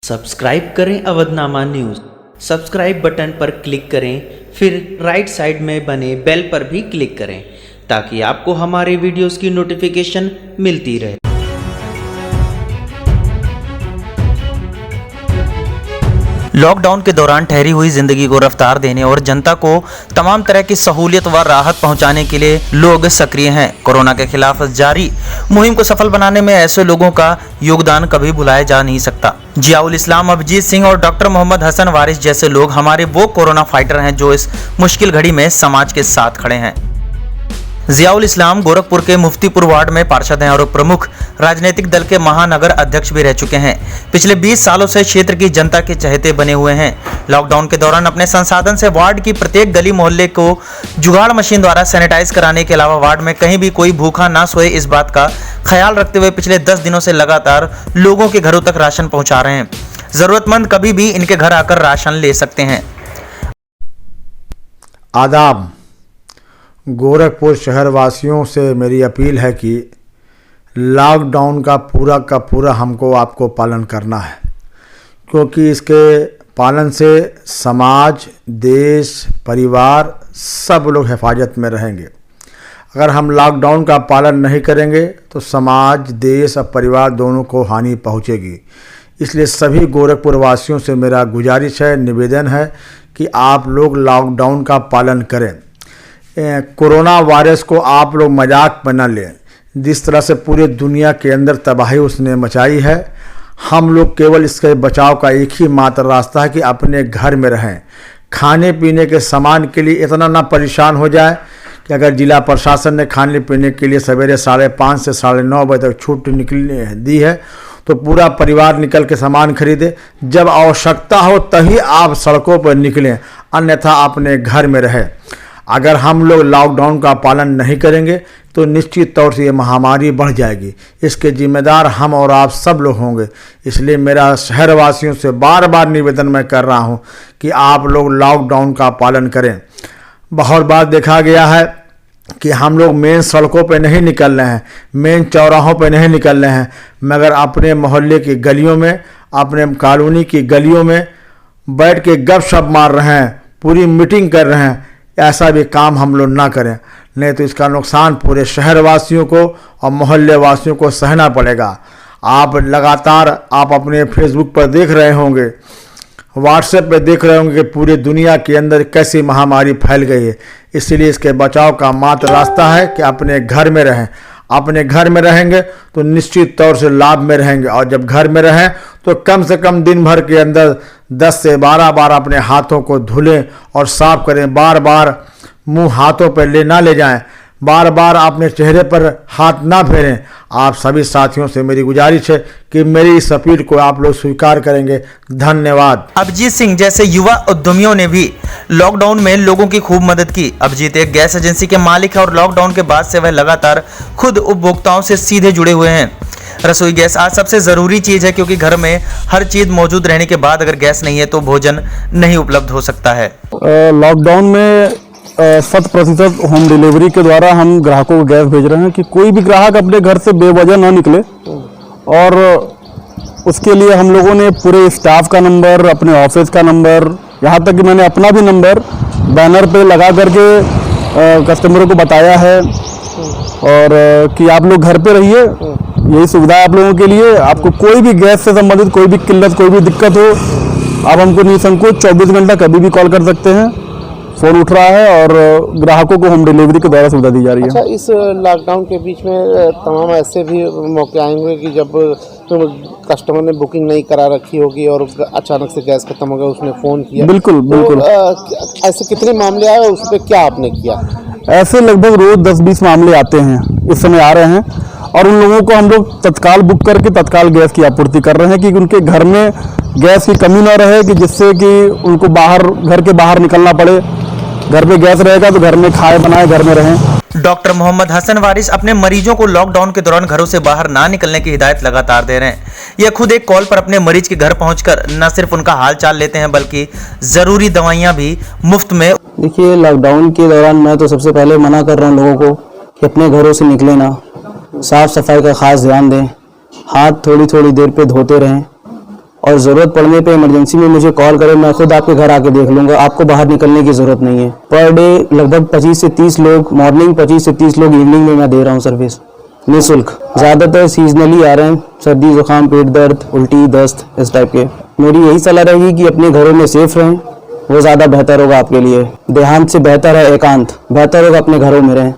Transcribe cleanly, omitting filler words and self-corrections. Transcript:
Subscribe करें Avadhnama news. Subscribe button पर click करें, फिर राइट साइड में बने बेल पर भी क्लिक करें ताकि आपको हमारे वीडियोस की नोटिफिकेशन मिलती रहे। लॉकडाउन के दौरान ठहरी हुई जिंदगी को रफ्तार देने और जनता को तमाम तरह की सहूलियत व राहत पहुंचाने के लिए लोग सक्रिय हैं। कोरोना के खिलाफ जारी मुहिम को सफल बनाने में ऐसे लोगों का योगदान कभी भुलाया जा नहीं सकता। जियाउल इस्लाम, अभिजीत सिंह और डॉक्टर मोहम्मद हसन वारिस जैसे लोग हमारे वो कोरोना फाइटर हैं जो इस मुश्किल घड़ी में समाज के साथ खड़े हैं। जियाउल इस्लाम गोरखपुर के मुफ्तीपुर वार्ड में पार्षद हैं और प्रमुख राजनीतिक दल के महानगर अध्यक्ष भी रह चुके हैं। पिछले 20 सालों से क्षेत्र की जनता के चहेते बने हुए हैं। लॉकडाउन के दौरान अपने संसाधन से वार्ड की प्रत्येक गली मोहल्ले को जुगाड़ मशीन द्वारा सैनिटाइज कराने के अलावा वार्ड में कहीं भी कोई भूखा ना सोए इस बात का ख्याल रखते हुए पिछले 10 दिनों से लगातार लोगों के घरों तक राशन पहुंचा रहे हैं। जरूरतमंद कभी भी इनके घर आकर राशन ले सकते हैं। आदाब। गोरखपुर शहर वासियों से मेरी अपील है कि लॉकडाउन का पूरा हमको आपको पालन करना है, क्योंकि इसके पालन से समाज, देश, परिवार सब लोग हिफाजत में रहेंगे। अगर हम लॉकडाउन का पालन नहीं करेंगे तो समाज, देश और परिवार दोनों को हानि पहुंचेगी। इसलिए सभी गोरखपुर वासियों से मेरा गुजारिश है, निवेदन है कि आप लोग लॉकडाउन का पालन करें। कोरोना वायरस को आप लोग मजाक में न लें। जिस तरह से पूरे दुनिया के अंदर तबाही उसने मचाई है, हम लोग केवल इसके बचाव का एक ही मात्र रास्ता है कि अपने घर में रहें। खाने पीने के सामान के लिए इतना ना परेशान हो जाए कि अगर जिला प्रशासन ने खाने पीने के लिए सवेरे 5:30 से 9:30 बजे तक छूट दी है तो पूरा परिवार निकल के सामान खरीदे। जब आवश्यकता हो तभी आप सड़कों पर निकलें, अन्यथा अपने घर में रहें। अगर हम लोग लॉकडाउन का पालन नहीं करेंगे तो निश्चित तौर से ये महामारी बढ़ जाएगी। इसके जिम्मेदार हम और आप सब लोग होंगे। इसलिए मेरा शहरवासियों से बार बार निवेदन मैं कर रहा हूँ कि आप लोग लॉकडाउन का पालन करें। बहुत बार देखा गया है कि हम लोग मेन सड़कों पे नहीं निकल रहे हैं, मेन चौराहों पे नहीं निकल रहे हैं, मगर अपने मोहल्ले की गलियों में, अपने कॉलोनी की गलियों में बैठ के गपशप मार रहे हैं, पूरी मीटिंग कर रहे हैं। ऐसा भी काम हम लोग ना करें, नहीं तो इसका नुकसान पूरे शहरवासियों को और मोहल्ले वासियों को सहना पड़ेगा। आप लगातार आप अपने फेसबुक पर देख रहे होंगे, व्हाट्सएप पे देख रहे होंगे कि पूरी दुनिया के अंदर कैसी महामारी फैल गई है। इसलिए इसके बचाव का मात्र रास्ता है कि अपने घर में रहें। अपने घर में रहेंगे तो निश्चित तौर से लाभ में रहेंगे, और जब घर में रहें तो कम से कम दिन भर के अंदर 10 से 12 बार अपने हाथों को धुलें और साफ करें। बार बार मुंह हाथों पर ना ले जाएं, बार बार अपने चेहरे पर हाथ ना फेरें। आप सभी साथियों से मेरी गुजारिश है कि मेरी इस अपील को आप लोग स्वीकार करेंगे। धन्यवाद। अभिजीत सिंह जैसे युवा उद्यमियों ने भी लॉकडाउन में लोगों की खूब मदद की। अभिजीत एक गैस एजेंसी के मालिक है और लॉकडाउन के बाद से वह लगातार खुद उपभोक्ताओं से सीधे जुड़े हुए हैं। रसोई गैस आज सबसे ज़रूरी चीज़ है, क्योंकि घर में हर चीज़ मौजूद रहने के बाद अगर गैस नहीं है तो भोजन नहीं उपलब्ध हो सकता है। लॉकडाउन में 100% होम डिलीवरी के द्वारा हम ग्राहकों को गैस भेज रहे हैं कि कोई भी ग्राहक अपने घर से बेवजह ना निकले, और उसके लिए हम लोगों ने पूरे स्टाफ का नंबर, अपने ऑफिस का नंबर, यहाँ तक कि मैंने अपना भी नंबर बैनर पे लगा करके कस्टमरों को बताया है, और कि आप लोग घर पे रहिए, यही सुविधा है आप लोगों के लिए। आपको कोई भी गैस से संबंधित कोई भी किल्लत, कोई भी दिक्कत हो, आप हमको निसंकोच 24 घंटा कभी भी कॉल कर सकते हैं। फोन उठ रहा है और ग्राहकों को होम डिलीवरी के द्वारा सुविधा दी जा रही है। अच्छा, इस लॉकडाउन के बीच में तमाम ऐसे भी मौके आएंगे कि जब कस्टमर ने बुकिंग नहीं करा रखी होगी और अचानक से गैस खत्म हो गया, उसने फ़ोन किया। बिल्कुल बिल्कुल। तो ऐसे कितने मामले आए, उस पर क्या आपने किया? ऐसे लगभग रोज 10-20 मामले आते हैं, इस समय आ रहे हैं, और उन लोगों को हम लोग तत्काल बुक करके तत्काल गैस की आपूर्ति कर रहे हैं कि उनके घर में गैस की कमी ना रहे, कि जिससे कि उनको घर के बाहर निकलना पड़े। घर पे गैस रहेगा तो घर में खाए बनाए घर में रहें। डॉक्टर मोहम्मद हसन वारिस अपने मरीजों को लॉकडाउन के दौरान घरों से बाहर ना निकलने की हिदायत लगातार दे रहे हैं। यह खुद एक कॉल पर अपने मरीज के घर पहुंचकर न सिर्फ उनका हाल चाल लेते हैं बल्कि जरूरी दवाइयां भी मुफ्त में। देखिए, लॉकडाउन के दौरान मैं तो सबसे पहले मना कर रहा हूं लोगों को कि अपने घरों से निकले ना, साफ सफाई का खास ध्यान दें, हाथ थोड़ी थोड़ी देर पे धोते रहें, और ज़रूरत पड़ने पे इमरजेंसी में मुझे कॉल करें, मैं खुद आपके घर आके देख लूँगा, आपको बाहर निकलने की ज़रूरत नहीं है। पर डे लगभग 25 से 30 लोग मॉर्निंग, 25 से 30 लोग इवनिंग में मैं दे रहा हूँ सर्विस निःशुल्क। ज़्यादातर सीजनली आ रहे हैं, सर्दी जुकाम, पेट दर्द, उल्टी, दस्त, इस टाइप के। मेरी यही सलाह रहेगी कि अपने घरों में सेफ रहें, वो ज़्यादा बेहतर होगा आपके लिए। देहांत से बेहतर है एकांत, बेहतर होगा अपने घरों में रहें।